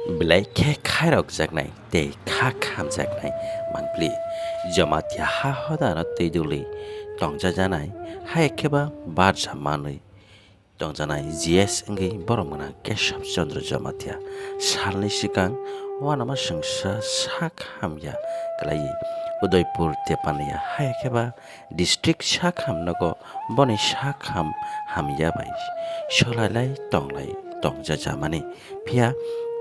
Bilaike khairok jaknai tei kha khamjaknai mangpli jamatia ha hodano teiduli tongjajanai ha ekeba barja manui tongjanai GS engei boromgana Keshav Chandra Jamatia salni sikang wanama sengsa sak hamya kalai Udaipur Tepania ha ekeba district sak hamnago boni sak hamya bai solalai tongjajamani pia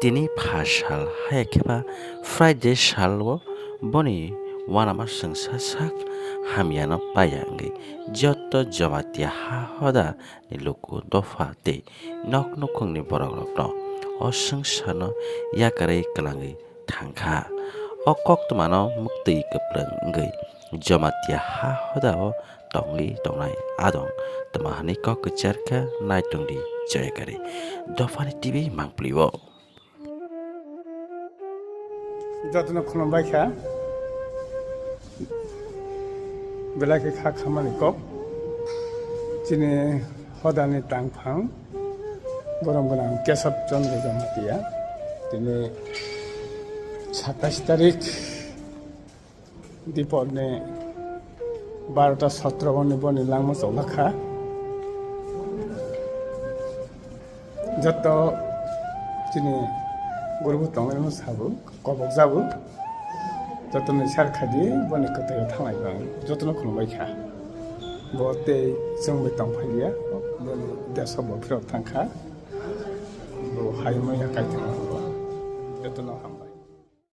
তিনি ফাশাল হায়াকেবা Friday সালও বনি ওয়ানামা সংসা সাক হামিয়ানো পায়াঙ্গি যত জমাতিয়া হা হদা ni luku dofa te nok nokongni borok o sengshano yakare kalangi thangkha o koktmano mukti keplengei jamatia ha hoda o tongnai adong tamahani kok kecerka naitungdi jayakari dofani tv mangpliwo যত্ন খুলুমবাইখা বেলাকে খা Khamenei cock চিনি হদানি টাংফাং গরম গোনাং কেশব চন্দ্র জমাতিয়া তিনি 27 তারিখ দীপনে 12টা 17 বনি বনি লাংমো চৌলাখা যত চিনি গরু তংলাই সাবু কবক যাবো যতন সারখাদি বনে কথায় থামাই বাং যতন খুলুমবাইখা বতে जोंबो तंफाइया बने देशबो फ्राव थांखा हायमाया कायथां जतन खालामबाय